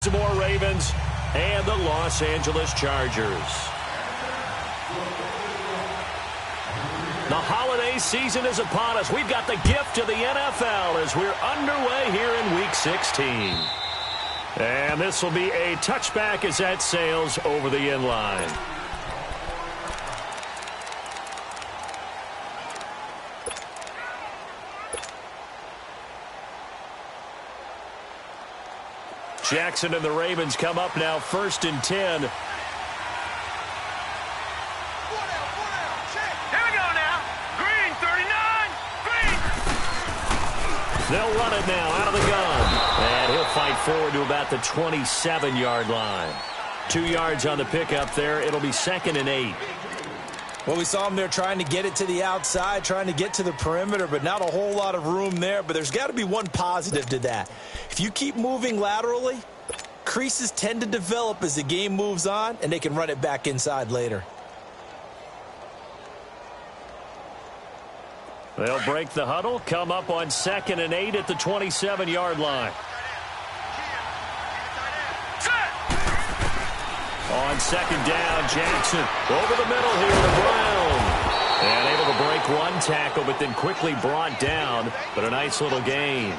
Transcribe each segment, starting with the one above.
Baltimore Ravens and the Los Angeles Chargers. The holiday season is upon us. We've got the gift of the NFL as we're underway here in Week 16. And this will be a touchback as that sails over the end line. Jackson and the Ravens come up now 1st and 10. Here we go now. Green, 39. Green. They'll run it now out of the gun. And he'll fight forward to about the 27-yard line. 2 yards on the pickup there. It'll be 2nd and 8. Well, we saw him there trying to get it to the outside, trying to get to the perimeter, but not a whole lot of room there. But there's got to be one positive to that. If you keep moving laterally, creases tend to develop as the game moves on, and they can run it back inside later. They'll break the huddle, come up on 2nd and 8 at the 27-yard line. On 2nd down, Jackson over the middle here to Brown. And able to break one tackle, but then quickly brought down. But a nice little gain.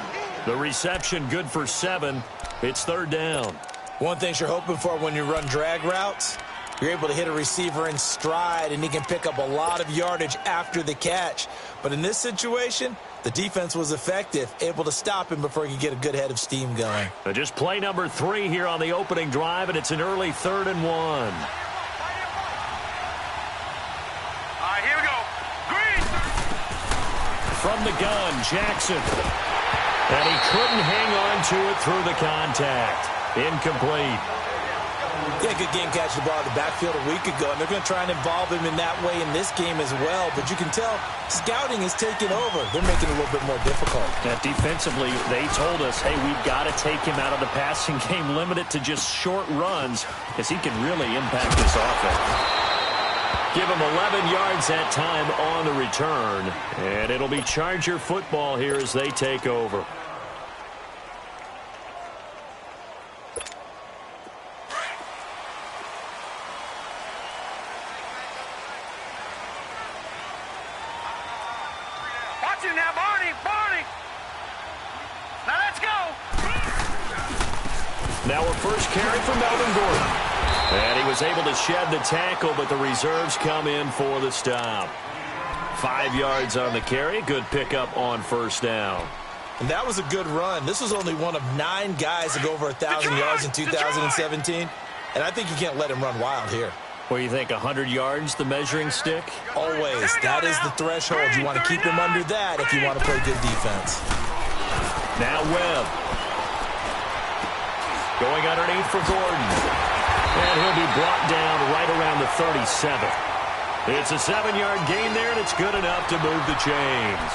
The reception good for 7. It's 3rd down. One thing you're hoping for when you run drag routes, you're able to hit a receiver in stride, and he can pick up a lot of yardage after the catch. But in this situation, the defense was effective, able to stop him before he could get a good head of steam going. Just play number 3 here on the opening drive, and it's an early 3rd and 1. All right, here we go. Green. From the gun, Jackson. And he couldn't hang on to it through the contact. Incomplete. Yeah, good game catching the ball in the backfield a week ago, and they're going to try and involve him in that way in this game as well. But you can tell scouting is taking over. They're making it a little bit more difficult. Now, defensively, they told us, hey, we've got to take him out of the passing game, limit it to just short runs, because he can really impact this offense. Give him 11 yards that time on the return, and it'll be Charger football here as they take over. Now, Barney. Now let's go. Now a first carry for Melvin Gordon. And he was able to shed the tackle, but the reserves come in for the stop. 5 yards on the carry. Good pickup on 1st down. And that was a good run. This was only one of 9 guys to go over 1,000 yards in 2017. And I think you can't let him run wild here. What do you think, 100 yards, the measuring stick? Always. That is the threshold. You want to keep him under that if you want to play good defense. Now Webb. Going underneath for Gordon. And he'll be brought down right around the 37. It's a 7-yard gain there, and it's good enough to move the chains.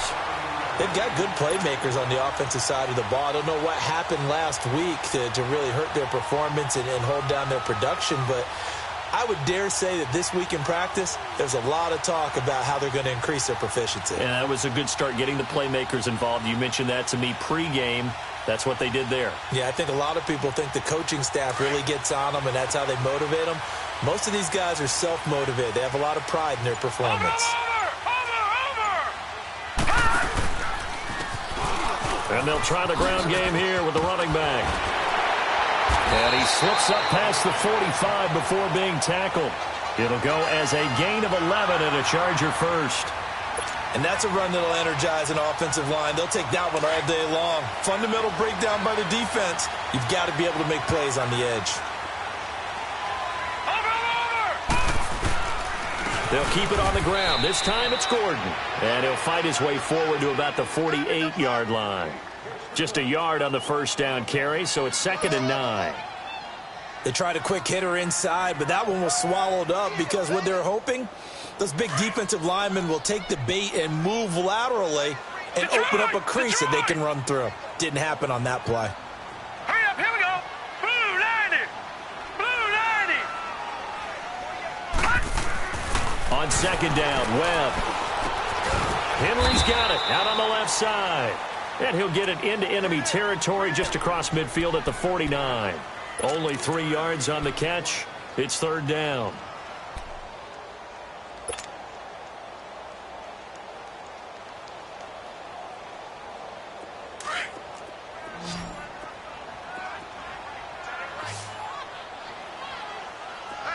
They've got good playmakers on the offensive side of the ball. I don't know what happened last week to really hurt their performance and hold down their production, but I would dare say that this week in practice, there's a lot of talk about how they're going to increase their proficiency. And that was a good start, getting the playmakers involved. You mentioned that to me pregame. That's what they did there. Yeah, I think a lot of people think the coaching staff really gets on them, and that's how they motivate them. Most of these guys are self-motivated. They have a lot of pride in their performance. And they'll try the ground game here with the running back. And he slips up past the 45 before being tackled. It'll go as a gain of 11 and a Charger first. And that's a run that'll energize an offensive line. They'll take that one all day long. Fundamental breakdown by the defense. You've got to be able to make plays on the edge. They'll keep it on the ground. This time it's Gordon. And he'll fight his way forward to about the 48-yard line. Just a yard on the first down carry, so it's 2nd and 9. They tried a quick hitter inside, but that one was swallowed up because what they're hoping, those big defensive linemen will take the bait and move laterally and open up a crease that they can run through. Didn't happen on that play. Hurry up, here we go. Blue 90. Blue 90. On 2nd down, Webb. Henry's got it out on the left side. And he'll get it into enemy territory just across midfield at the 49. Only 3 yards on the catch. It's third down.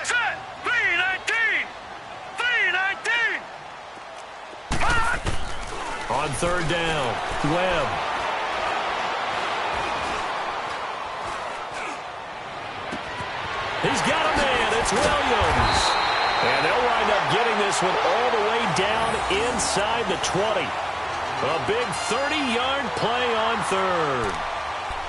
Set. 319. 319. On third down, Webb. He's got a man. It's Williams. And they'll wind up getting this one all the way down inside the 20. A big 30-yard play on third.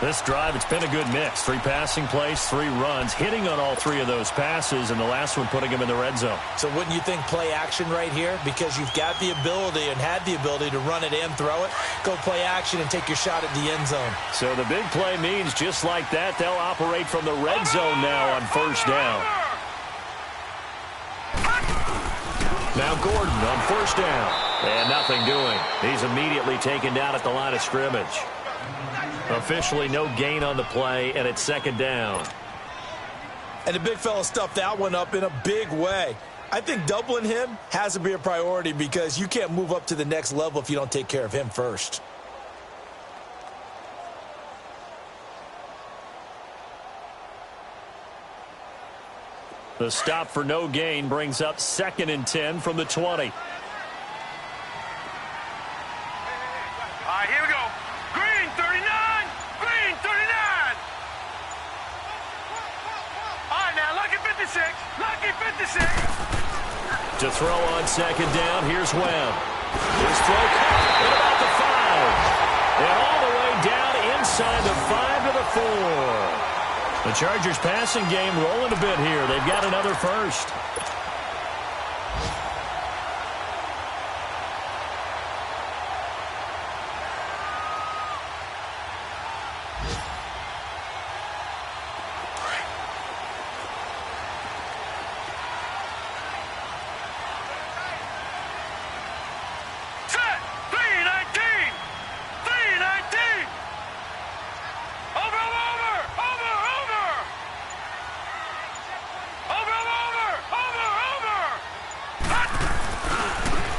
This drive, it's been a good mix. 3 passing plays, 3 runs, hitting on all 3 of those passes, and the last one putting him in the red zone. So wouldn't you think play action right here? Because you've got the ability and had the ability to run it and throw it. Go play action and take your shot at the end zone. So the big play means just like that, they'll operate from the red zone now on first down. Now Gordon on first down. And nothing doing. He's immediately taken down at the line of scrimmage. Officially no gain on the play, and it's second down. And the big fella stuffed that one up in a big way. I think doubling him has to be a priority because you can't move up to the next level if you don't take care of him first. The stop for no gain brings up 2nd and 10 from the 20. All right, here we go. Green 39. Green 39. All right, now, lucky 56. Lucky 56. To throw on second down, here's Webb. His throw caught at about the 5. And all the way down inside the 5 to the 4. The Chargers passing game rolling a bit here. They've got another first. Set. 319. 319. Over.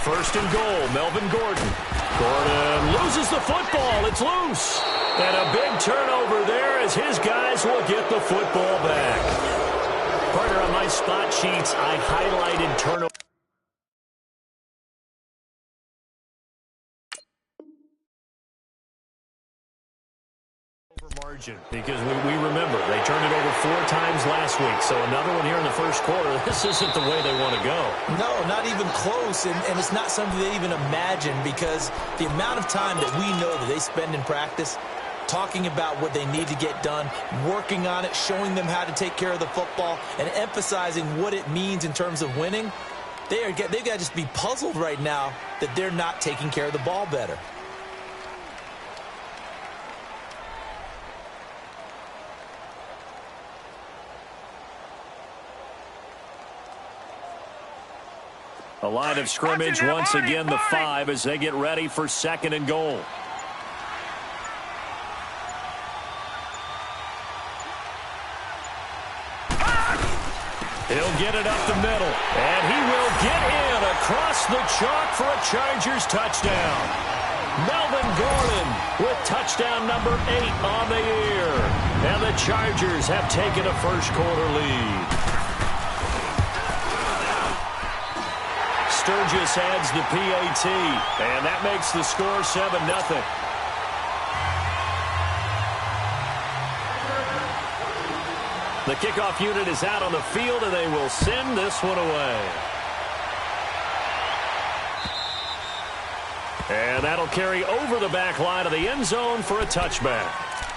First and goal, Melvin Gordon. Gordon loses the football. It's loose. And a big turnover there as his guys will get the football back. Partner, on my spot sheets, I highlighted turnover margin because we remember they turned it over 4 times last week. So another one here in the first quarter. This isn't the way they want to go. No, not even close, and it's not something they even imagine because the amount of time that we know that they spend in practice talking about what they need to get done, working on it, showing them how to take care of the football, and emphasizing what it means in terms of winning, they've got to just be puzzled right now that they're not taking care of the ball better. A line of scrimmage once again, the 5 as they get ready for second and goal. He'll get it up the middle, and he will get in across the chalk for a Chargers touchdown. Melvin Gordon with touchdown number 8 on the year. And the Chargers have taken a first quarter lead. Sturgis adds the PAT, and that makes the score 7-0. The kickoff unit is out on the field, and they will send this one away. And that'll carry over the back line of the end zone for a touchback.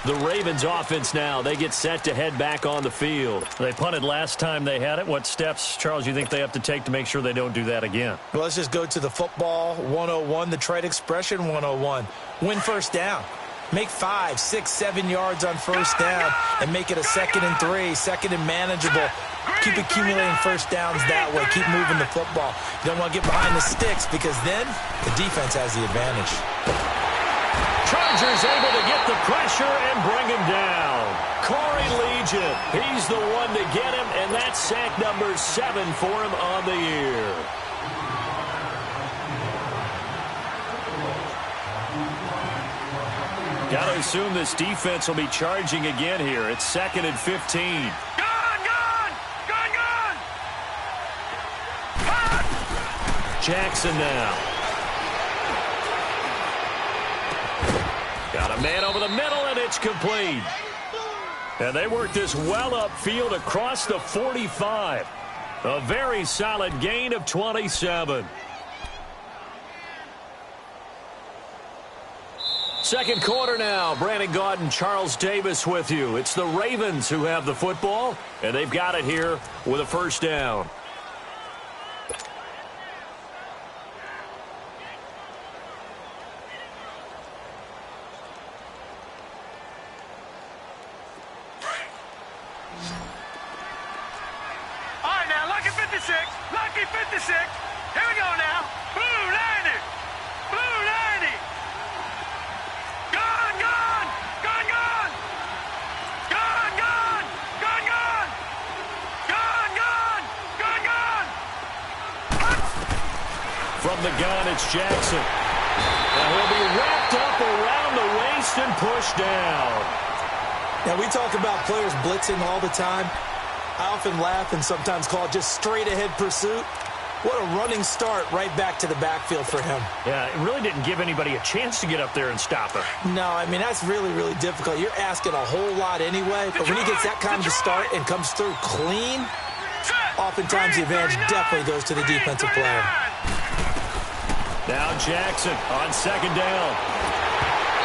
The Ravens offense now, they get set to head back on the field. They punted last time they had it. What steps, Charles, you think they have to take to make sure they don't do that again? Well, let's just go to the football 101, the trade expression 101. Win first down. Make 5, 6, 7 yards on first down and make it a 2nd and 3, 2nd and manageable. Keep accumulating first downs that way. Keep moving the football. You don't want to get behind the sticks because then the defense has the advantage. Chargers able to get the pressure and bring him down. Corey Legion. He's the one to get him, and that's sack number 7 for him on the year. Got to assume this defense will be charging again here. It's 2nd and 15. Jackson now. Got a man over the middle, and it's complete. And they work this well upfield across the 45. A very solid gain of 27. Second quarter now. Brandon Gaudin and Charles Davis with you. It's the Ravens who have the football, and they've got it here with a first down. Lucky 56. Here we go now. Blue 90. Blue 90. Gone, gone. Gone, gone. Gone, gone. Gone, gone. Gone, gone. Gone, gone. From the gun, it's Jackson. And he'll be wrapped up around the waist and pushed down. Now, we talk about players blitzing all the time. I often laugh and sometimes call it just straight-ahead pursuit. What a running start right back to the backfield for him. Yeah, it really didn't give anybody a chance to get up there and stop him. No, I mean, that's really, really difficult. You're asking a whole lot anyway, but when he gets that kind of a start and comes through clean, oftentimes the advantage definitely goes to the defensive player. Now Jackson on second down.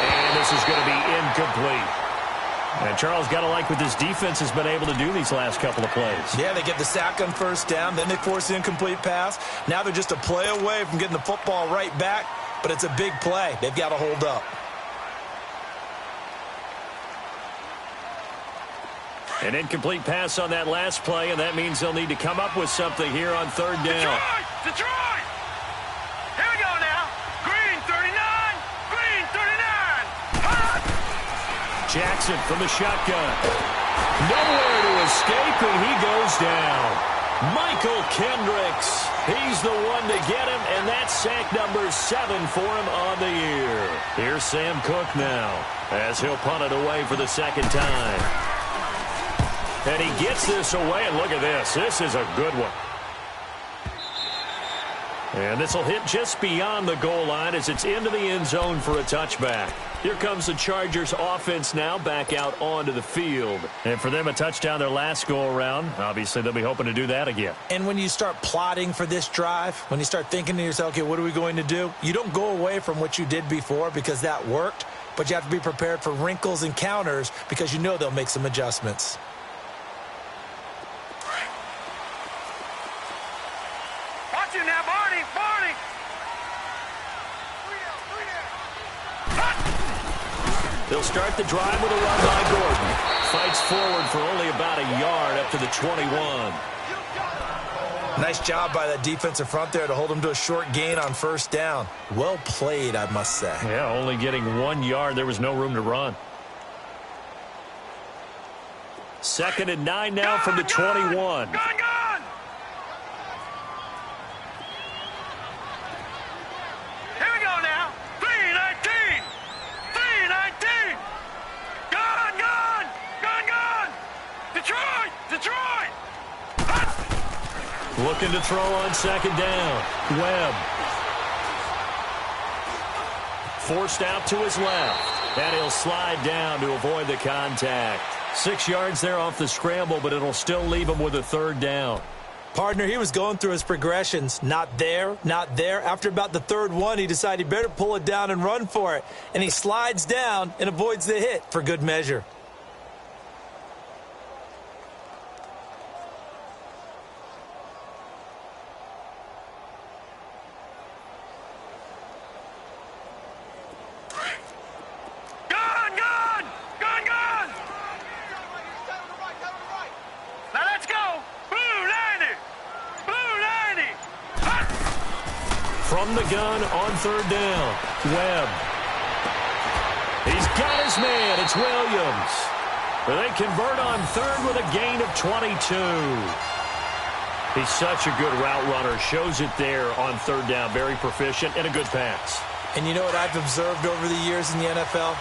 And this is going to be incomplete. And Charles, got to like what this defense has been able to do these last couple of plays. Yeah, they get the sack on first down, then they force the incomplete pass. Now they're just a play away from getting the football right back, but it's a big play. They've got to hold up. An incomplete pass on that last play, and that means they'll need to come up with something here on third down. Detroit! Here we go now. Green 39. Green 39. Hot! Jackson from the shotgun. Nowhere to escape, and he goes down. Michael Kendricks. He's the one to get him, and that's sack number 7 for him on the year. Here's Sam Cook now, as he'll punt it away for the second time. And he gets this away, and look at this. This is a good one. And this will hit just beyond the goal line as it's into the end zone for a touchback. Here comes the Chargers offense now back out onto the field. And for them, a touchdown their last go-around. Obviously, they'll be hoping to do that again. And when you start plotting for this drive, when you start thinking to yourself, okay, what are we going to do? You don't go away from what you did before because that worked, but you have to be prepared for wrinkles and counters because you know they'll make some adjustments. Watch it now, Barney. Barney. They'll start the drive with a run by Gordon. Fights forward for only about a yard up to the 21. Nice job by that defensive front there to hold him to a short gain on first down. Well played, I must say. Yeah, only getting 1 yard. There was no room to run. 2nd and 9 now from the 21. Gone, gone. Here we go now. 319. 319. Gone, gone. Gone, gone. Detroit. Detroit. Looking to throw on second down. Webb. Forced out to his left. And he'll slide down to avoid the contact. 6 yards there off the scramble, but it'll still leave him with a third down. Partner, he was going through his progressions. Not there, not there. After about the third one, he decided he better pull it down and run for it. And he slides down and avoids the hit for good measure. From the gun on third down. Webb. He's got his man. It's Williams. They convert on third with a gain of 22. He's such a good route runner. Shows it there on third down. Very proficient and a good pass. And you know what I've observed over the years in the NFL?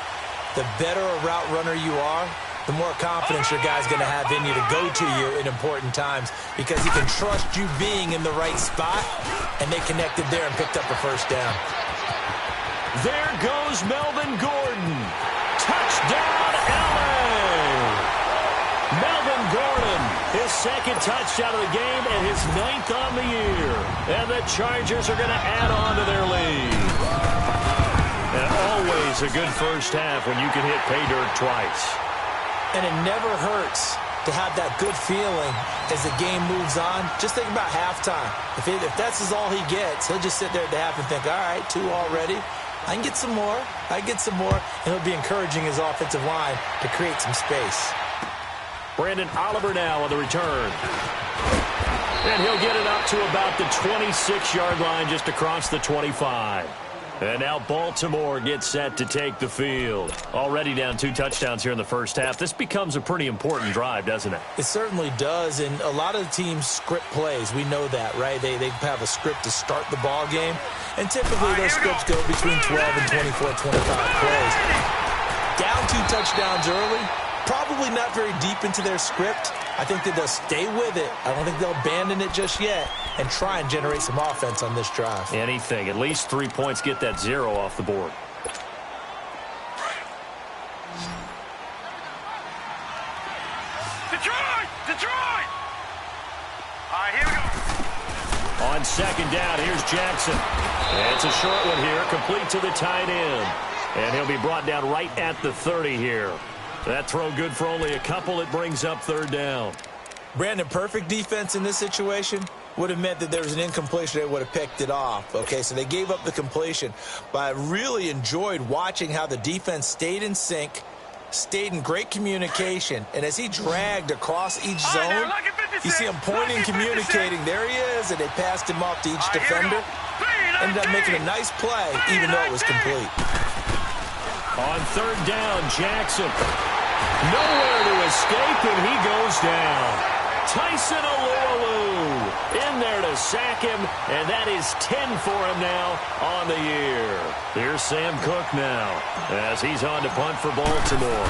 The better a route runner you are, the more confidence your guy's going to have in you to go to you in important times because he can trust you being in the right spot, and they connected there and picked up a first down. There goes Melvin Gordon. Touchdown, LA! Melvin Gordon, his second touchdown of the game and his 9th on the year. And the Chargers are going to add on to their lead. And always a good first half when you can hit pay dirt twice. And it never hurts to have that good feeling as the game moves on. Just think about halftime. If that's all he gets, he'll just sit there at the half and think, all right, 2 already. I can get some more. I can get some more. And he'll be encouraging his offensive line to create some space. Brandon Oliver now on the return. And he'll get it up to about the 26-yard line just across the 25. And now Baltimore gets set to take the field. Already down 2 touchdowns here in the first half. This becomes a pretty important drive, doesn't it? It certainly does, and a lot of teams script plays. We know that, right? They have a script to start the ball game, and typically those scripts go between 12 and 24, 25 plays. Down 2 touchdowns early, probably not very deep into their script. I think that they'll stay with it. I don't think they'll abandon it just yet and try and generate some offense on this drive. Anything. At least 3 points, get that 0 off the board. Detroit! Detroit! All right, here we go. On second down, here's Jackson. It's a short one here, complete to the tight end. And he'll be brought down right at the 30 here. That throw good for only a couple. It brings up third down. Brandon, perfect defense in this situation would have meant that there was an incompletion. They would have picked it off. Okay, so they gave up the completion. But I really enjoyed watching how the defense stayed in sync, stayed in great communication. And as he dragged across each zone, you see him pointing, communicating. There he is, and they passed him off to each defender. Ended up making a nice play, even though it was complete. On third down, Jackson. Nowhere to escape, and he goes down. Tyson Alualu in there to sack him, and that is 10 for him now on the year. Here's Sam Cook now as he's on to punt for Baltimore.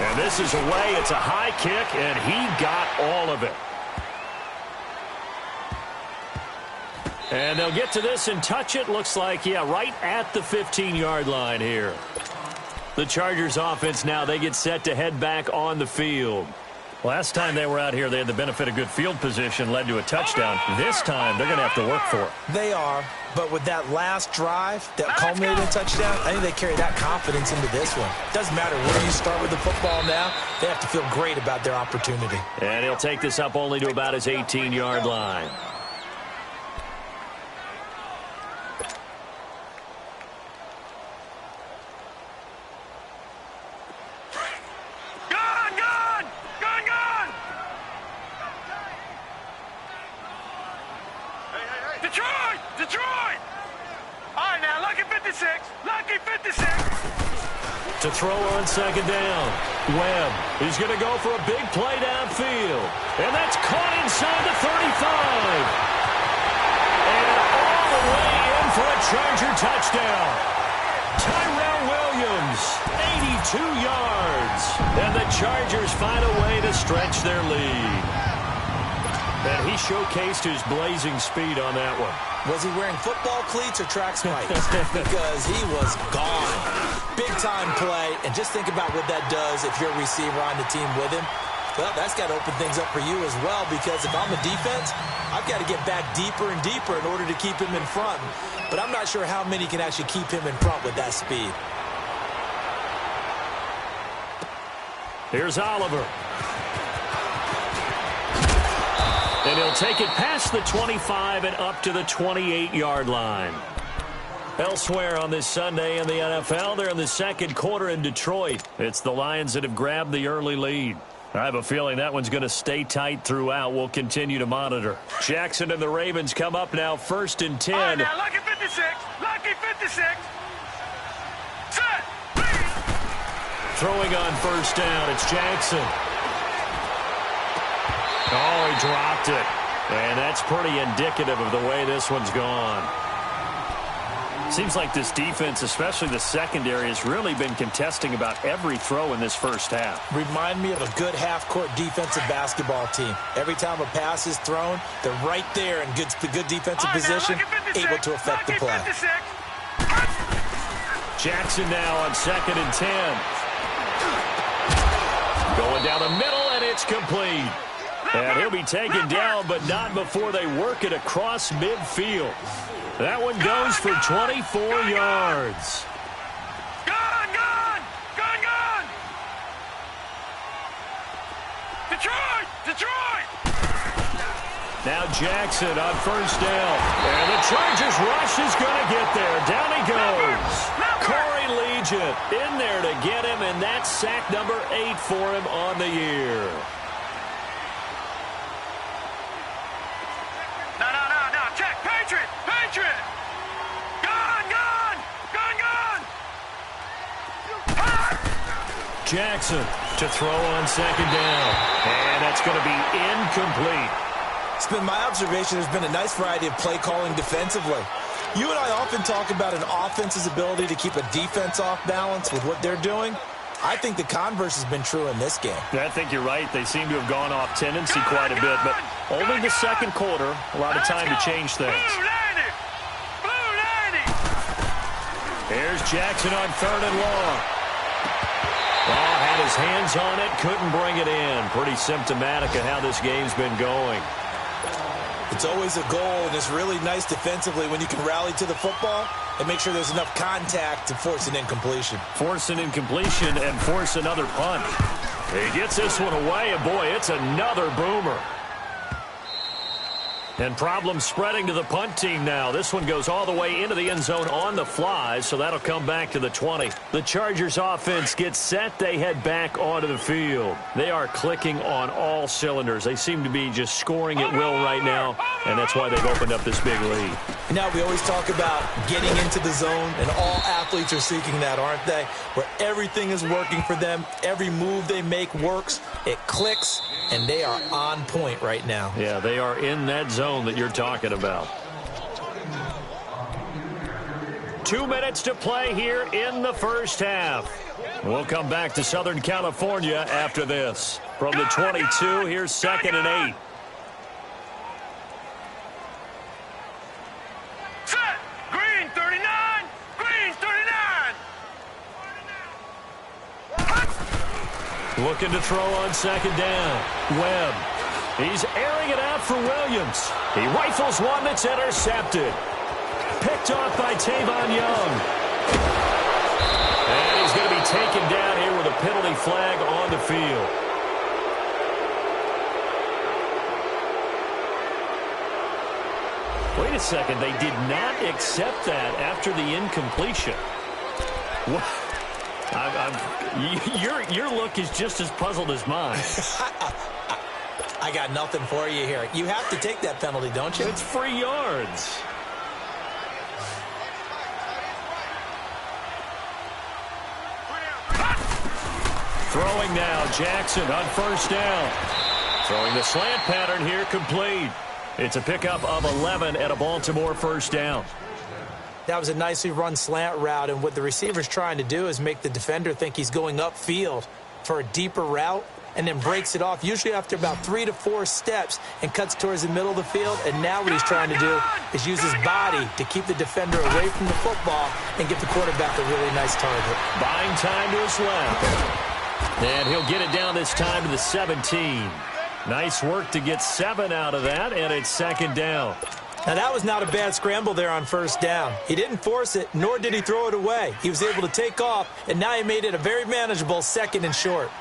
And this is away. It's a high kick, and he got all of it. And they'll get to this and touch it. Looks like, yeah, right at the 15-yard line here. The Chargers offense now, they get set to head back on the field. Last time they were out here, they had the benefit of good field position, led to a touchdown. This time, they're going to have to work for it. They are, but with that last drive that culminated in a touchdown, I think they carry that confidence into this one. Doesn't matter where you start with the football now, they have to feel great about their opportunity. And he'll take this up only to about his 18-yard line. To throw on second down. Webb, he's going to go for a big play downfield. And that's caught inside the 35. And all the way in for a Charger touchdown. Tyrell Williams, 82 yards. And the Chargers find a way to stretch their lead. And he showcased his blazing speed on that one. Was he wearing football cleats or track spikes? Because he was gone. Big-time play, and just think about what that does if you're a receiver on the team with him. Well, that's got to open things up for you as well, because if I'm a defense, I've got to get back deeper and deeper in order to keep him in front. But I'm not sure how many can actually keep him in front with that speed. Here's Oliver. And he'll take it past the 25 and up to the 28-yard line. Elsewhere on this Sunday in the NFL, they're in the second quarter in Detroit. It's the Lions that have grabbed the early lead. I have a feeling that one's going to stay tight throughout. We'll continue to monitor. Jackson and the Ravens come up now, 1st and 10. All right, now, lucky 56. Lucky 56. Set. throwing on first down. It's Jackson. Oh, he dropped it. And that's pretty indicative of the way this one's gone. Seems like this defense, especially the secondary, has really been contesting about every throw in this first half. Remind me of a good half-court defensive basketball team. Every time a pass is thrown, they're right there in good defensive position, able to affect the play. Jackson now on 2nd and 10. Going down the middle, and it's complete. And he'll be taken down, but not before they work it across midfield. That one goes for 24 yards. Gone! Detroit! Now Jackson on first down. And the Chargers rush is going to get there. Down he goes. Corey Legion in there to get him, and that's sack number 8 for him on the year. No. Check. Patriot. Gone. Jackson to throw on 2nd down. And that's going to be incomplete. It's been my observation there's been a nice variety of play calling defensively. You and I often talk about an offense's ability to keep a defense off balance with what they're doing. I think the converse has been true in this game. I think you're right. They seem to have gone off tendency quite a bit, but only the second quarter, a lot of time to change things. Blue 90. Here's Jackson on 3rd and long. Oh, had his hands on it, couldn't bring it in. Pretty symptomatic of how this game's been going. It's always a goal, and it's really nice defensively when you can rally to the football and make sure there's enough contact to force an incompletion. Force an incompletion and force another punt. He gets this one away, and boy, it's another boomer. And problems spreading to the punt team now. This one goes all the way into the end zone on the fly, so that'll come back to the 20. The Chargers offense gets set. They head back onto the field. They are clicking on all cylinders. They seem to be just scoring at will right now, and that's why they've opened up this big lead. Now, we always talk about getting into the zone, and all athletes are seeking that, aren't they? Where everything is working for them. Every move they make works. It clicks, and they are on point right now. Yeah, they are in that zone that you're talking about. 2 minutes to play here in the first half. We'll come back to Southern California after this. From the 22, here's 2nd and 8. Set. Green 39. Looking to throw on 2nd down. Webb. He's airing it out for Williams. He rifles one that's intercepted. Picked off by Tavon Young. And he's going to be taken down here with a penalty flag on the field. Wait a second. They did not accept that after the incompletion. What? Your look is just as puzzled as mine. I got nothing for you here. You have to take that penalty, don't you? It's free yards. Throwing now, Jackson on 1st down. Throwing the slant pattern here, complete. It's a pickup of 11 at a Baltimore 1st down. That was a nicely run slant route, and what the receiver's trying to do is make the defender think he's going upfield for a deeper route, and then breaks it off, usually after about 3 to 4 steps, and cuts towards the middle of the field. And now what he's trying to do is use his body to keep the defender away from the football and get the quarterback a really nice target. Buying time to his left. And he'll get it down this time to the 17. Nice work to get 7 out of that, and it's 2nd down. Now, that was not a bad scramble there on 1st down. He didn't force it, nor did he throw it away. He was able to take off, and now he made it a very manageable 2nd and short.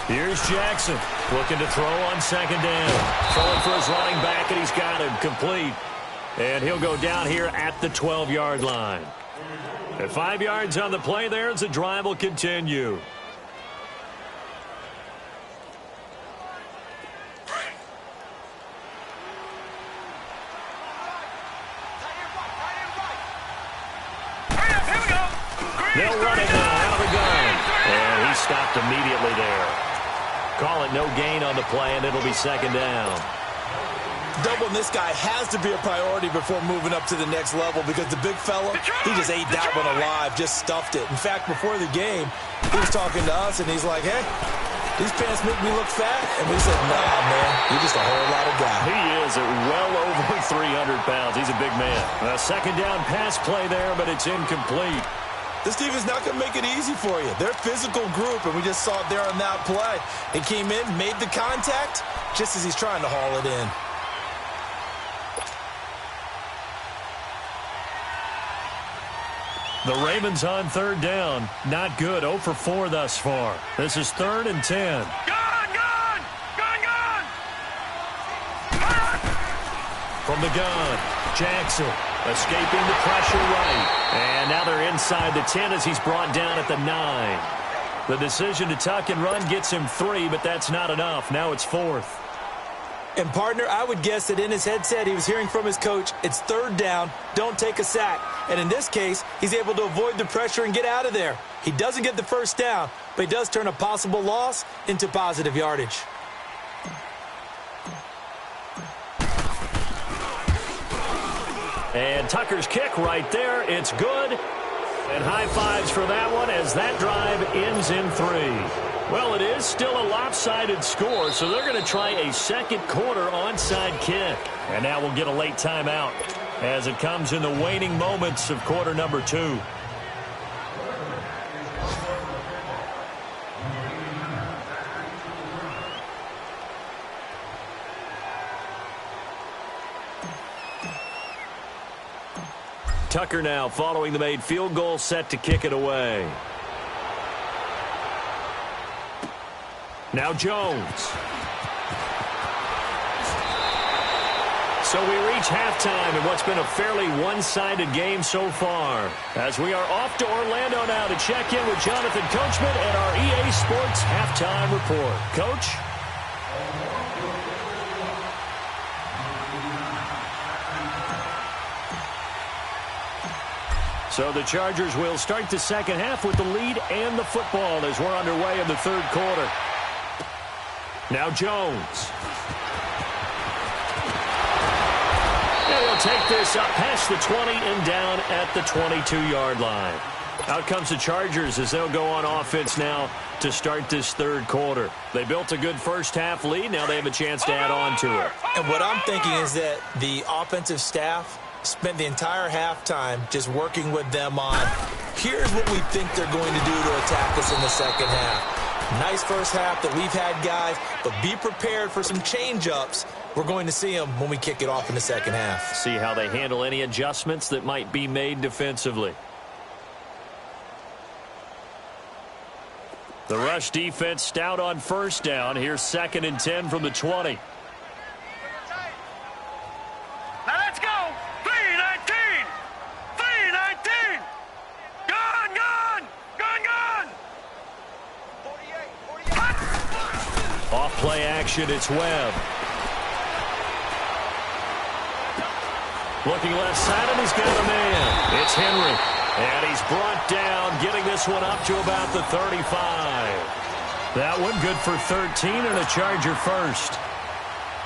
Here's Jackson looking to throw on 2nd down. Throwing for his running back, and he's got him complete. And he'll go down here at the 12-yard line. At 5 yards on the play there, as the drive will continue. stopped immediately there. Call it no gain on the play, and it'll be second down. Doubling this guy has to be a priority before moving up to the next level because the big fella, he just ate that one alive, just stuffed it. In fact, before the game, he was talking to us, and he's like, hey, these pants make me look fat. And we said, nah, man, you're just a whole lot of guy. He is at well over 300 pounds. He's a big man. A second down pass play there, but it's incomplete. This team is not going to make it easy for you. They're a physical group, and we just saw it there on that play. He came in, made the contact, just as he's trying to haul it in. The Ravens on third down. Not good. 0 for 4 thus far. This is 3rd and 10. Gone! From the gun, Jackson escaping the pressure right. And now they're inside the 10 as he's brought down at the 9. The decision to tuck and run gets him 3, but that's not enough. Now it's 4th. And, partner, I would guess that in his headset he was hearing from his coach, it's 3rd down, don't take a sack. And in this case, he's able to avoid the pressure and get out of there. He doesn't get the first down, but he does turn a possible loss into positive yardage. And Tucker's kick right there. It's good. And high fives for that one as that drive ends in 3. Well, it is still a lopsided score, so they're going to try a second quarter onside kick. And now we'll get a late timeout as it comes in the waning moments of quarter number 2. Tucker now following the made field goal, set to kick it away. Now Jones. So we reach halftime in what's been a fairly one-sided game so far. As we are off to Orlando now to check in with Jonathan Coachman and our EA Sports Halftime Report. Coach? So the Chargers will start the second half with the lead and the football as we're underway in the third quarter. Now Jones. And he'll take this up past the 20 and down at the 22-yard line. Out comes the Chargers as they'll go on offense now to start this third quarter. They built a good first half lead. Now they have a chance to add on to it. And what I'm thinking is that the offensive staff spent the entire halftime just working with them on, here's what we think they're going to do to attack us in the second half. Nice first half that we've had, guys, but be prepared for some change-ups. We're going to see them when we kick it off in the second half. See how they handle any adjustments that might be made defensively. The rush defense stout on first down. Here's 2nd and 10 from the 20. Now let's go! 3-19! 3-19! Gone! 48! Off play action, it's Webb. Looking left side, and he's got a man. It's Henry. And he's brought down, getting this one up to about the 35. That one good for 13 and a Charger first.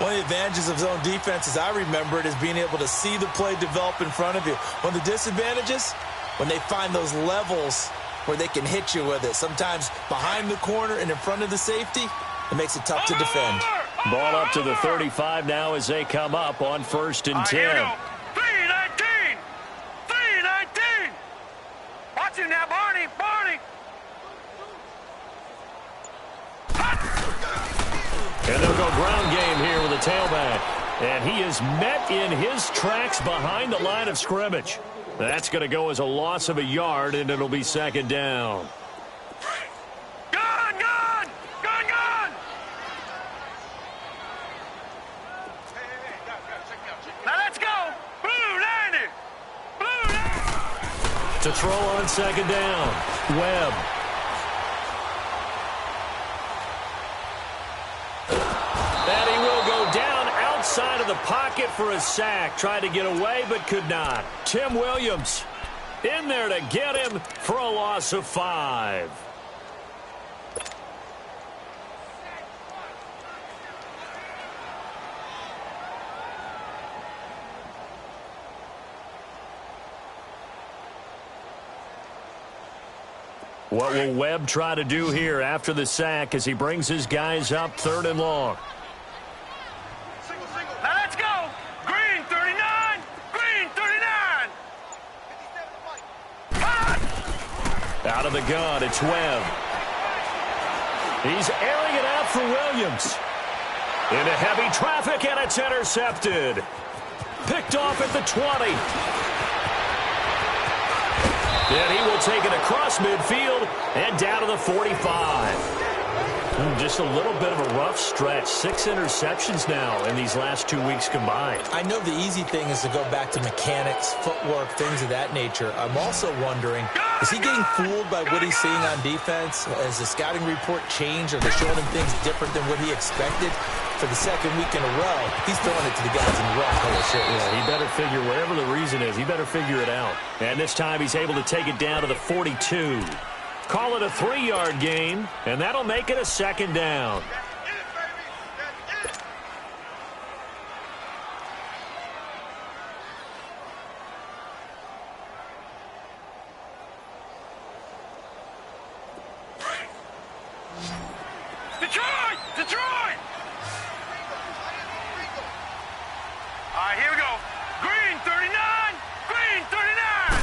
One of the advantages of zone defense, as I remember it, is being able to see the play develop in front of you. One of the disadvantages, when they find those levels where they can hit you with it. Sometimes behind the corner and in front of the safety, it makes it tough to defend. Ball up to the 35 now as they come up on 1st and 10. Watch him now, Barney! And they'll go ground game here with a tailback. And he is met in his tracks behind the line of scrimmage. That's going to go as a loss of a yard, and it'll be 2nd down. Gone! Now let's go! Blue 90! To throw on 2nd down, Webb. And he will go down outside of the pocket for a sack. Tried to get away, but could not. Tim Williams in there to get him for a loss of 5. What will Webb try to do here after the sack as he brings his guys up 3rd and long? Now let's go. Green 39. Green 39. Out of the gun, it's Webb. He's airing it out for Williams. Into heavy traffic, and it's intercepted. Picked off at the 20. And he will take it across midfield and down to the 45. Just a little bit of a rough stretch. 6 interceptions now in these last 2 weeks combined. I know the easy thing is to go back to mechanics, footwork, things of that nature. I'm also wondering, is he getting fooled by what he's seeing on defense? Has the scouting report changed? Are they showing him things different than what he expected? For the 2nd week in a row, he's throwing it to the guys in the rough. Yeah, he better figure, whatever the reason is, he better figure it out. And this time he's able to take it down to the 42. Call it a 3-yard gain, and that'll make it a 2nd down. Detroit! Detroit! All right, here we go. Green 39. Green 39.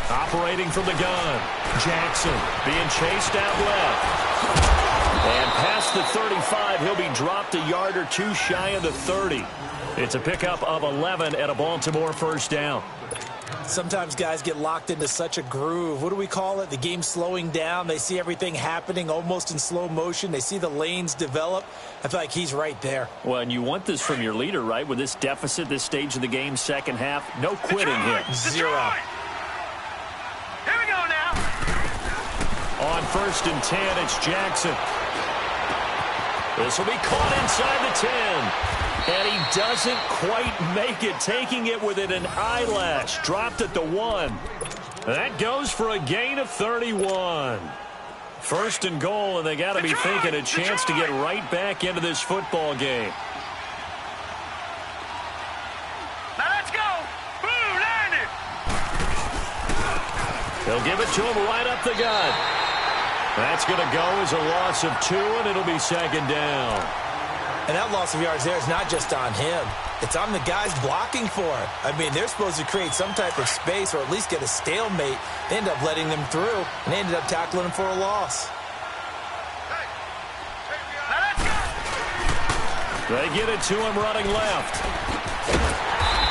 Operating from the gun. Jackson being chased out left. And past the 35, he'll be dropped a yard or 2 shy of the 30. It's a pickup of 11 at a Baltimore 1st down. Sometimes guys get locked into such a groove. What do we call it? The game slowing down. They see everything happening almost in slow motion. They see the lanes develop. I feel like he's right there. Well, and you want this from your leader, right? With this deficit, this stage of the game, 2nd half, no quitting here. 0. Here we go now. On 1st and 10, it's Jackson. This will be caught inside the 10. And he doesn't quite make it, taking it within an eyelash. Dropped at the 1. That goes for a gain of 31. 1st and goal, and they got to be thinking a chance to get right back into this football game. Now let's go. Boo, landed. They'll give it to him right up the gut. That's going to go as a loss of 2, and it'll be 2nd down. And that loss of yards there is not just on him. It's on the guys blocking for it. I mean, they're supposed to create some type of space or at least get a stalemate. They end up letting them through, and they ended up tackling him for a loss. They get it to him running left.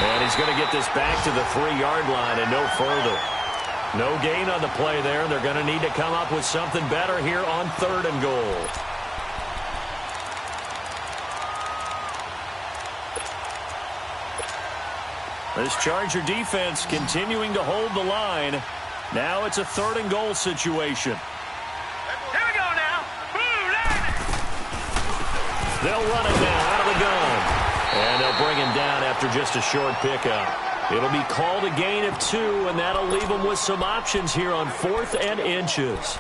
And he's going to get this back to the 3-yard line and no further. No gain on the play there. They're going to need to come up with something better here on 3rd and goal. This Charger defense continuing to hold the line. Now it's a 3rd and goal situation. Here we go now. Boo, landed. They'll run it now out of the gun. And they'll bring him down after just a short pickup. It'll be called a gain of 2, and that'll leave them with some options here on 4th and inches.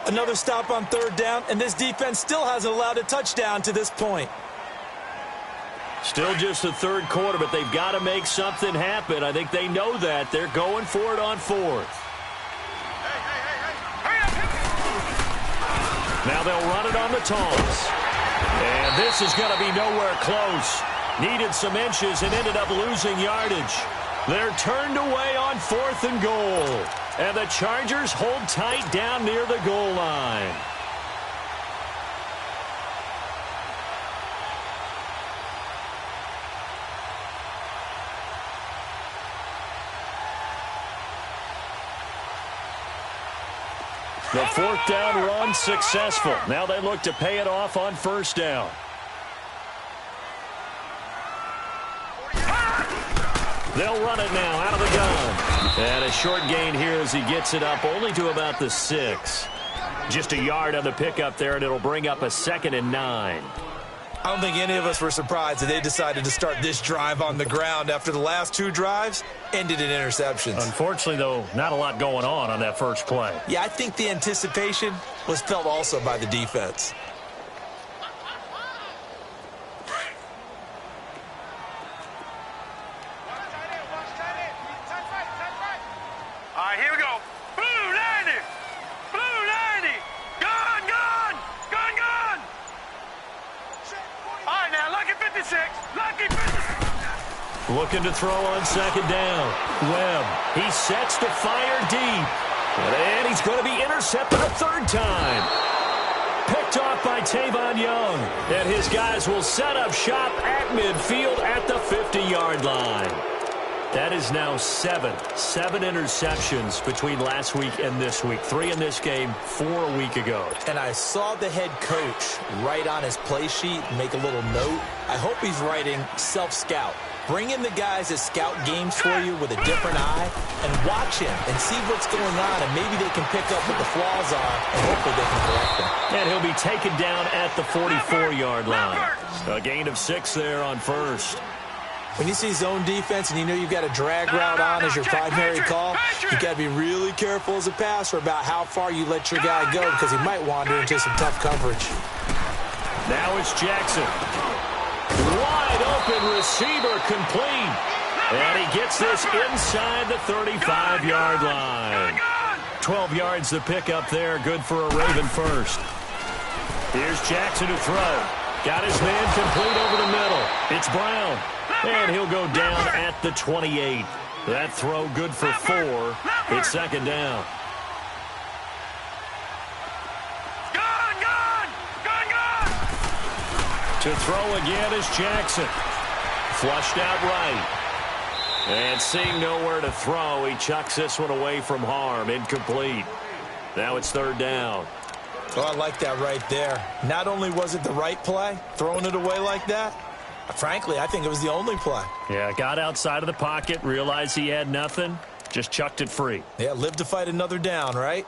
Another stop on 3rd down, and this defense still hasn't allowed a touchdown to this point. Still just the 3rd quarter, but they've got to make something happen. I think they know that. They're going for it on 4th. Now they'll run it on the toss. And this is going to be nowhere close. Needed some inches and ended up losing yardage. They're turned away on 4th and goal. And the Chargers hold tight down near the goal line. The 4th down run successful. Now they look to pay it off on 1st down. They'll run it now out of the gun. And a short gain here as he gets it up only to about the 6. Just a yard on the pickup there, and it'll bring up a 2nd and 9. I don't think any of us were surprised that they decided to start this drive on the ground after the last 2 drives ended in interceptions. Unfortunately, though, not a lot going on that first play. Yeah, I think the anticipation was felt also by the defense. All right, here we go. Boo, landed. Looking to throw on second down. Webb, he sets to fire deep. And he's going to be intercepted a third time. Picked off by Tavon Young. And his guys will set up shop at midfield at the 50-yard line. That is now seven interceptions between last week and this week. 3 in this game, 4 a week ago. And I saw the head coach write on his play sheet, make a little note. I hope he's writing self-scout. Bring in the guys that scout games for you with a different eye and watch him and see what's going on, and maybe they can pick up what the flaws are, and hopefully they can correct them. And he'll be taken down at the 44-yard line. A gain of 6 there on first. When you see zone defense and you know you've got a drag route on as your primary call, you've got to be really careful as a passer about how far you let your guy go, because he might wander into some tough coverage. Now it's Jackson. Wide open receiver complete. And he gets this inside the 35-yard line. 12 yards to pick up there. Good for a Raven first. Here's Jackson to throw. Got his man complete over the middle. It's Brown. And he'll go down at the 28. That throw good for 4. It's second down. To throw again is Jackson. Flushed out right. And seeing nowhere to throw, he chucks this one away from harm. Incomplete. Now it's third down. Oh, I like that right there. Not only was it the right play, throwing it away like that, frankly, I think it was the only play. Yeah, got outside of the pocket, realized he had nothing, just chucked it free. Yeah, live to fight another down, right?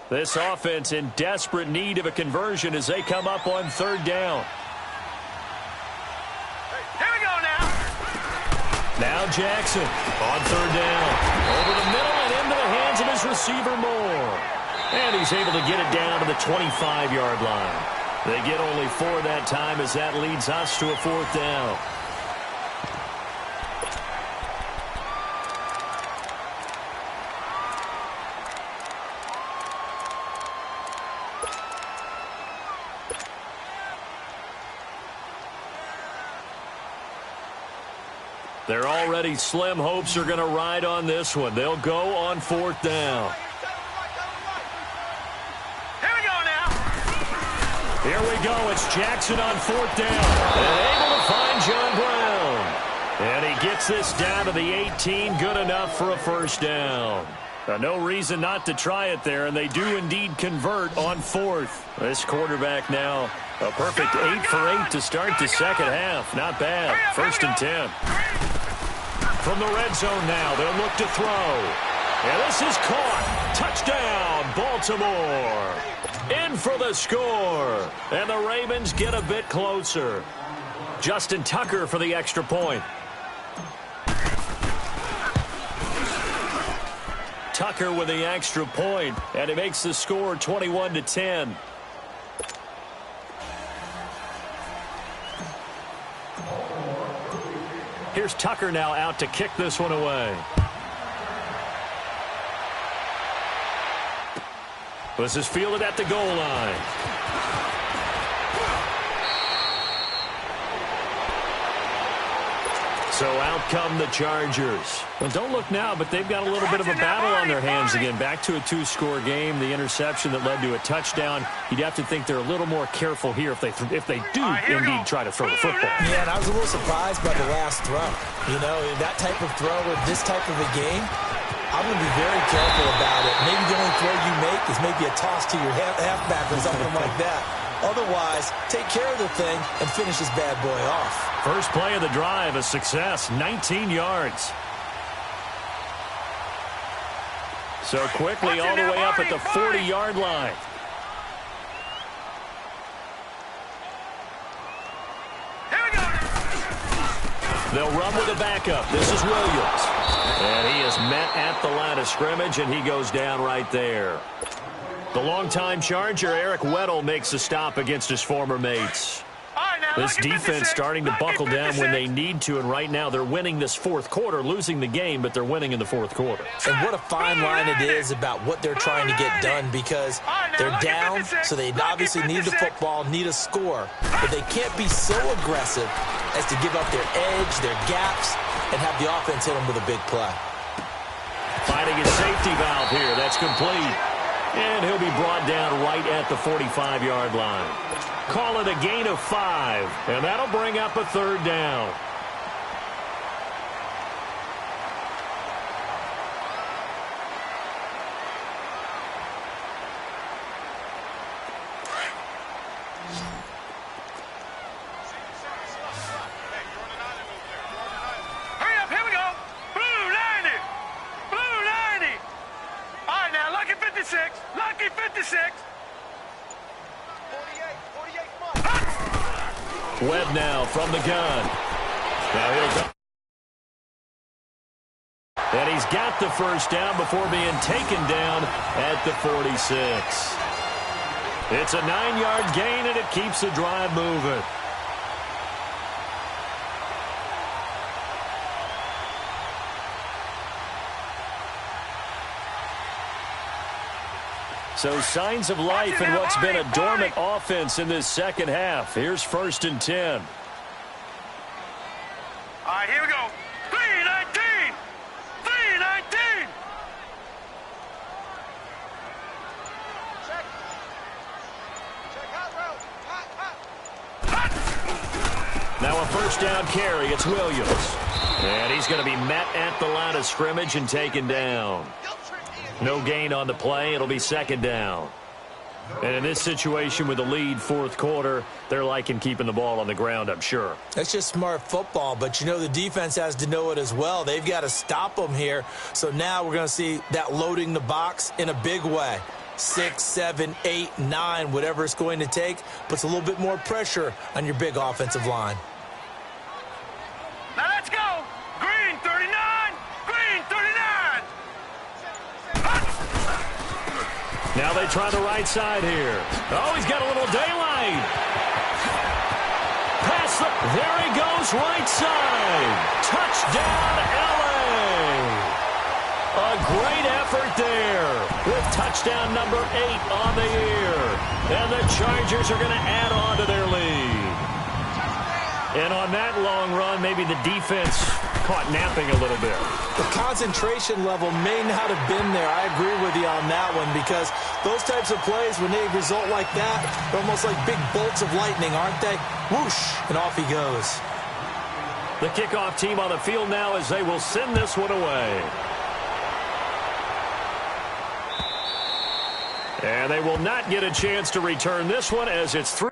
This offense in desperate need of a conversion as they come up on third down. Here we go now. Now Jackson on third down. Over the middle and into the hands of his receiver Moore. And he's able to get it down to the 25-yard line. They get only 4 that time as that leads us to a fourth down. Their already slim hopes are going to ride on this one. They'll go on fourth down. Here we go now. Here we go. It's Jackson on fourth down. And able to find John Brown. And he gets this down to the 18. Good enough for a first down. No reason not to try it there, and they do indeed convert on fourth. This quarterback now a perfect 8 for 8 to start the second half. Not bad. First and 10. From the red zone now, they'll look to throw. And this is caught. Touchdown, Baltimore. In for the score. And the Ravens get a bit closer. Justin Tucker for the extra point. Tucker with the extra point, and it makes the score 21-10. Here's Tucker now out to kick this one away. This is fielded at the goal line. So out come the Chargers. Well, don't look now, but they've got a little bit of a battle on their hands again. Back to a 2-score game. The interception that led to a touchdown. You'd have to think they're a little more careful here if they do indeed try to throw the football. Yeah, and I was a little surprised by the last throw. You know, that type of throw in this type of a game, I'm going to be very careful about it. Maybe the only throw you make is maybe a toss to your halfback or something like that. Otherwise, take care of the thing and finish this bad boy off. First play of the drive, a success, 19 yards. So quickly all the way up at the 40-yard line. They'll run with the backup. This is Williams. And he is met at the line of scrimmage, and he goes down right there. The longtime Charger, Eric Weddle, makes a stop against his former mates. This defense starting to buckle down when they need to, and right now they're winning this fourth quarter, losing the game, but they're winning in the fourth quarter. And what a fine line it is about what they're trying to get done, because they're down, so they obviously need the football, need a score, but they can't be so aggressive as to give up their edge, their gaps, and have the offense hit them with a big play. Finding his safety valve here. That's complete. And he'll be brought down right at the 45-yard line. Call it a gain of 5, and that'll bring up a third down. Hurry up, here we go. Blue 90. Blue 90. All right, now, lucky 56. Lucky 56. Webb now from the gun. Now he'll go. And he's got the first down before being taken down at the 46. It's a 9-yard gain, and it keeps the drive moving. So signs of life in what's been a dormant offense in this second half. Here's 1st and 10. All right, here we go. 319. 319. Now a first down carry. It's Williams. And he's going to be met at the line of scrimmage and taken down. No gain on the play. It'll be 2nd down. And in this situation with the lead fourth quarter, they're liking keeping the ball on the ground, I'm sure. That's just smart football, but you know the defense has to know it as well. They've got to stop them here. So now we're going to see that loading the box in a big way. 6, 7, 8, 9, whatever it's going to take, puts a little bit more pressure on your big offensive line. Now let's go. Green 39. Green 39. Now they try the right side here. Oh, he's got a little daylight. There he goes, right side. Touchdown, L.A. A great effort there with touchdown number 8 on the year. And the Chargers are going to add on to their lead. And on that long run, maybe the defense caught napping a little bit. The concentration level may not have been there. I agree with you on that one, because those types of plays, when they result like that, they're almost like big bolts of lightning, aren't they? Whoosh, and off he goes. The kickoff team on the field now as they will send this one away. And they will not get a chance to return this one as it's through.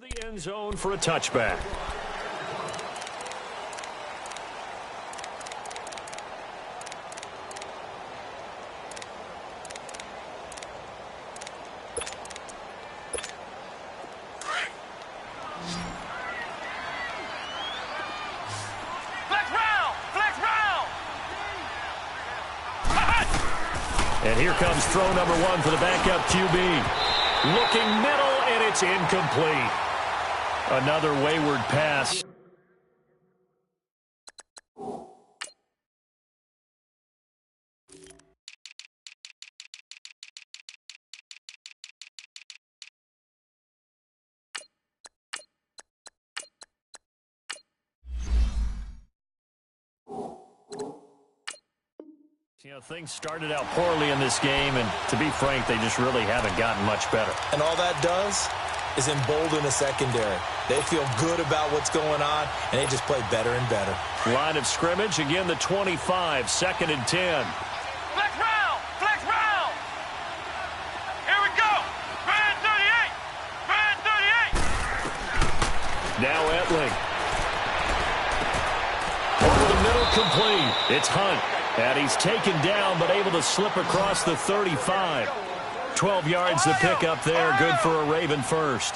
The end zone for a touchback. And here comes throw number 1 for the backup QB. Looking middle, and it's incomplete. Another wayward pass. You know, things started out poorly in this game, and to be frank, they just really haven't gotten much better. And all that does is embolden the secondary. They feel good about what's going on, and they just play better and better. Line of scrimmage, again the 25, 2nd and 10. Flex round! Flex round! Here we go! Grand 38! Grand 38! Now Etling. Over the middle, complete. It's Hunt. And he's taken down, but able to slip across the 35. 12 yards to pick up there. Good for a Raven first.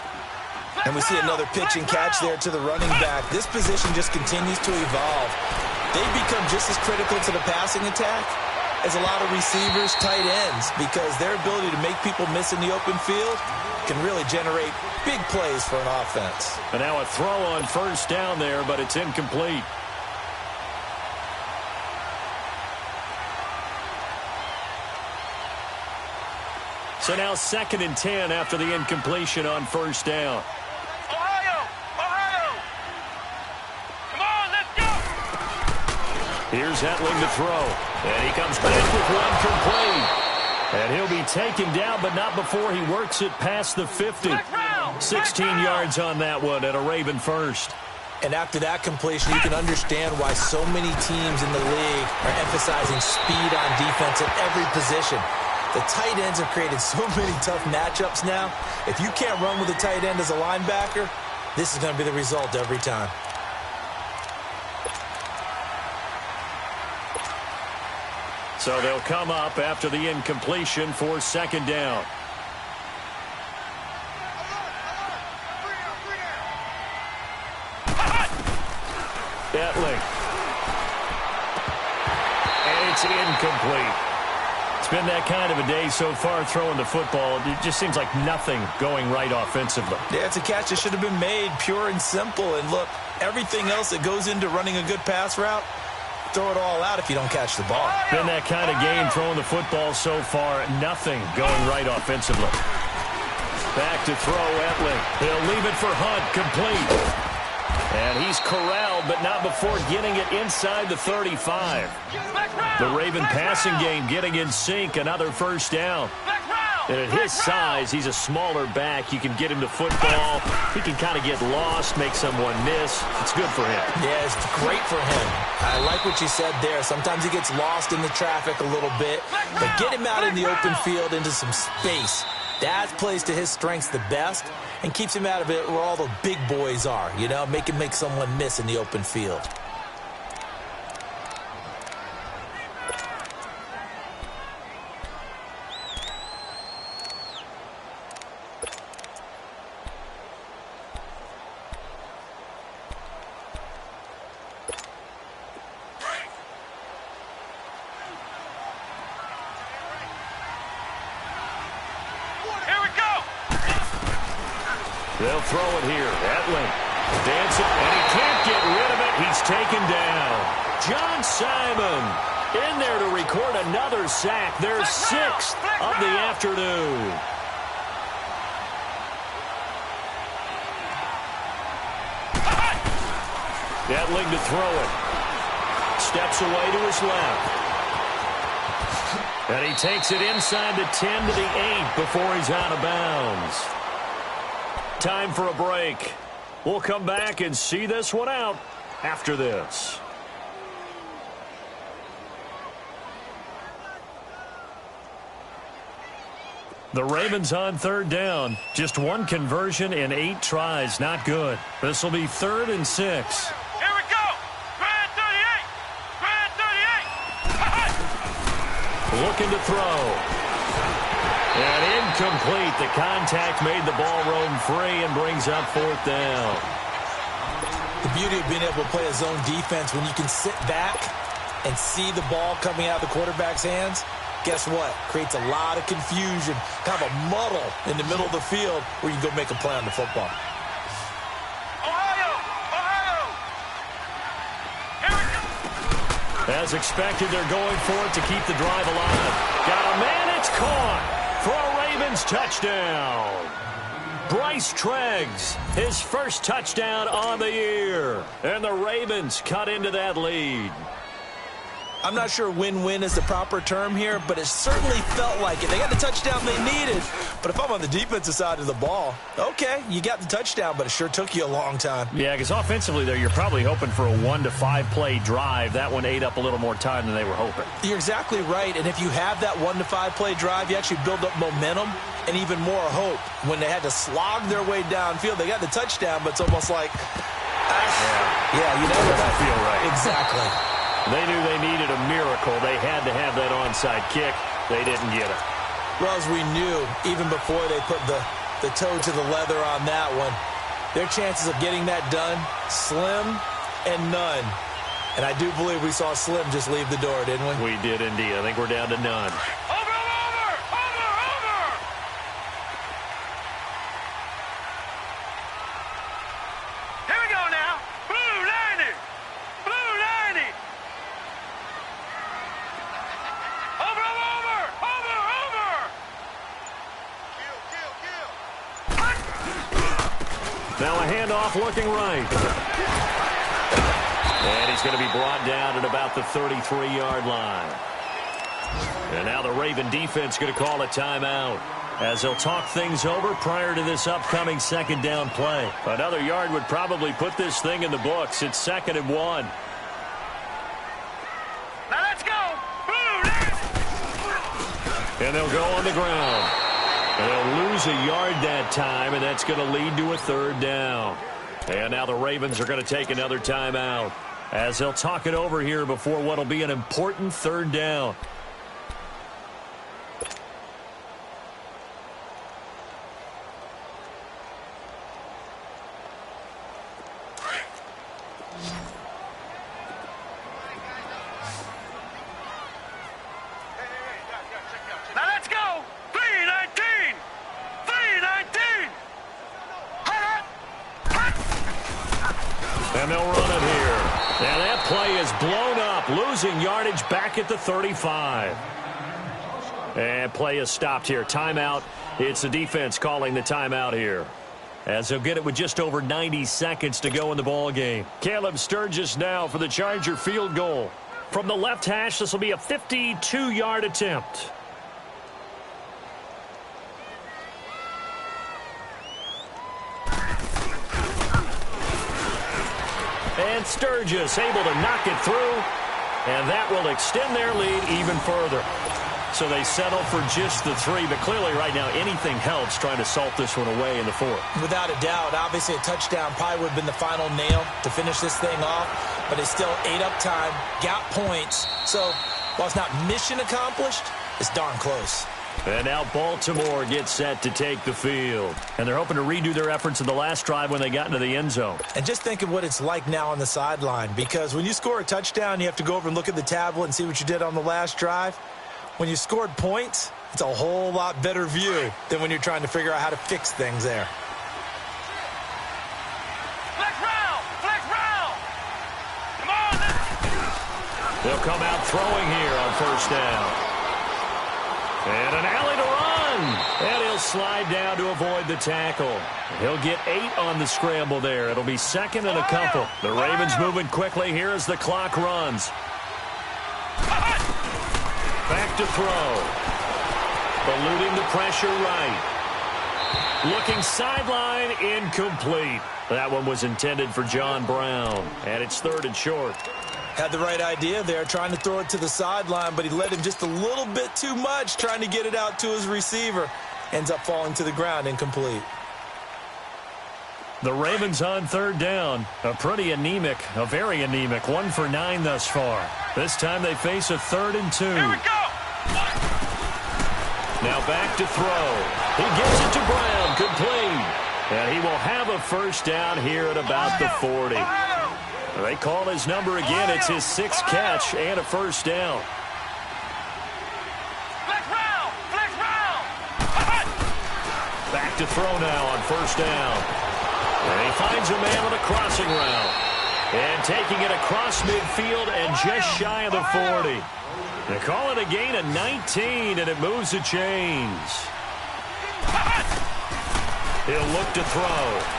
And we see another pitch and catch there to the running back. This position just continues to evolve. They've become just as critical to the passing attack as a lot of receivers, tight ends, because their ability to make people miss in the open field can really generate big plays for an offense. And now a throw on first down there, but it's incomplete. So now 2nd and 10 after the incompletion on first down. Ohio! Come on, let's go! Here's Etling to throw. And he comes back with one complete. And he'll be taken down, but not before he works it past the 50. 16 yards on that one at a Raven first. And after that completion, you can understand why so many teams in the league are emphasizing speed on defense at every position. The tight ends have created so many tough matchups now. If you can't run with a tight end as a linebacker, this is going to be the result every time. So they'll come up after the incompletion for 2nd down. Etling. And it's incomplete. It's been that kind of a day so far throwing the football. It just seems like nothing going right offensively. Yeah, it's a catch that should have been made, pure and simple. And look, everything else that goes into running a good pass route, throw it all out if you don't catch the ball. Been that kind of game throwing the football so far. Nothing going right offensively. Back to throw Etling. He'll leave it for Hunt, complete. And he's corralled, but not before getting it inside the 35. The Raven passing game getting in sync, another first down. And at his size, he's a smaller back. You can get him to football. He can kind of get lost, make someone miss. It's good for him. Yeah, it's great for him. I like what you said there. Sometimes he gets lost in the traffic a little bit, but get him out in the open field into some space. That plays to his strengths the best and keeps him out of it where all the big boys are, you know, make him make someone miss in the open field. They'll throw it here. Etling dancing, and he can't get rid of it. He's taken down. John Simon in there to record another sack. Their 6th of the afternoon. Etling to throw it. Steps away to his left. And he takes it inside the 10 to the 8 before he's out of bounds. Time for a break. We'll come back and see this one out after this. The Ravens on 3rd down. Just one conversion in 8 tries. Not good. This will be 3rd and 6. Here we go. Grand 38. Grand 38. Looking to throw. And incomplete. The contact made the ball roam free and brings up 4th down. The beauty of being able to play a zone defense when you can sit back and see the ball coming out of the quarterback's hands, guess what? Creates a lot of confusion, kind of a muddle in the middle of the field where you can go make a play on the football. Ohio! Here we go. As expected, they're going for it to keep the drive alive. Got a man, it's caught. For a Ravens touchdown. Bryce Treggs, his first touchdown on the year. And the Ravens cut into that lead. I'm not sure win-win is the proper term here, but it certainly felt like it. They got the touchdown they needed. But if I'm on the defensive side of the ball, okay, you got the touchdown, but it sure took you a long time. Yeah, because offensively there, you're probably hoping for a 1 to 5 play drive. That one ate up a little more time than they were hoping. You're exactly right, and if you have that 1 to 5 play drive, you actually build up momentum and even more hope. When they had to slog their way downfield, they got the touchdown, but it's almost like, you know, doesn't feel right. Exactly. They knew they needed a miracle. They had to have that onside kick. They didn't get it. Well, as we knew, even before they put the toe to the leather on that one, their chances of getting that done, slim and none. And I do believe we saw Slim just leave the door, didn't we? We did indeed. I think we're down to none. Now a handoff looking right. And he's going to be brought down at about the 33-yard line. And now the Raven defense going to call a timeout as they'll talk things over prior to this upcoming second down play. Another yard would probably put this thing in the books. It's 2nd and 1. Now let's go. And they'll go on the ground. And they'll lose a yard that time, and that's going to lead to a 3rd down. And now the Ravens are going to take another timeout as they'll talk it over here before what will be an important 3rd down. Now let's go. 319. 319. And they'll run it here. And that play is blown up, losing yardage back at the 35. And play is stopped here. Timeout. It's the defense calling the timeout here, as they'll get it with just over 90 seconds to go in the ball game. Caleb Sturgis now for the Charger field goal. From the left hash, this will be a 52-yard attempt. And Sturgis able to knock it through, and that will extend their lead even further. So they settle for just the 3, but clearly right now anything helps trying to salt this one away in the 4th. Without a doubt, obviously a touchdown probably would have been the final nail to finish this thing off, but it's still ate up time, got points. So while it's not mission accomplished, it's darn close. And now Baltimore gets set to take the field. And they're hoping to redo their efforts in the last drive when they got into the end zone. And just think of what it's like now on the sideline, because when you score a touchdown, you have to go over and look at the tablet and see what you did on the last drive. When you scored points, it's a whole lot better view than when you're trying to figure out how to fix things there. Flex round. Flex round. Come on. They'll come out throwing here on 1st down. And an alley to run. And he'll slide down to avoid the tackle. He'll get 8 on the scramble there. It'll be 2nd and a couple. The Ravens moving quickly here as the clock runs. Back to throw. Eluding the pressure right. Looking sideline, incomplete. That one was intended for John Brown. And it's 3rd and short. Had the right idea there, trying to throw it to the sideline, but he led him just a little bit too much, trying to get it out to his receiver. Ends up falling to the ground, incomplete. The Ravens on 3rd down. A very anemic 1 for 9 thus far. This time they face a 3rd and 2. Here we go. Now back to throw. He gives it to Brown, complete. And he will have a 1st down here at about the 40. They call his number again. It's his 6th catch and a 1st down. Flex round. Flex round. Back to throw now on 1st down. And he finds a man on a crossing route. And taking it across midfield and just shy of the 40. They call it a gain of 19, and it moves the chains. He'll look to throw.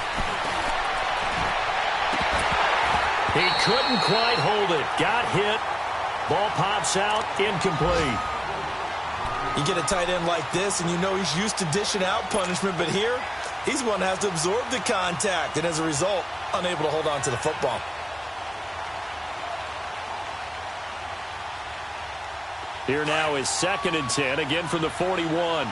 He couldn't quite hold it. Got hit. Ball pops out. Incomplete. You get a tight end like this, and you know he's used to dishing out punishment, but here, he's one that has to absorb the contact, and as a result, unable to hold on to the football. Here now is 2nd and 10, again from the 41.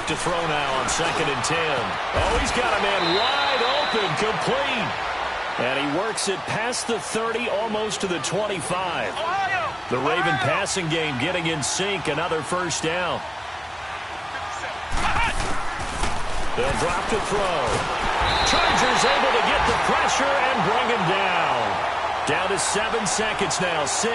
to throw now on 2nd and 10. Oh, he's got a man wide open, complete. And he works it past the 30, almost to the 25. The Raven passing game getting in sync, another first down. They'll drop to throw. Chargers able to get the pressure and bring him down. Down to 7 seconds now. 6,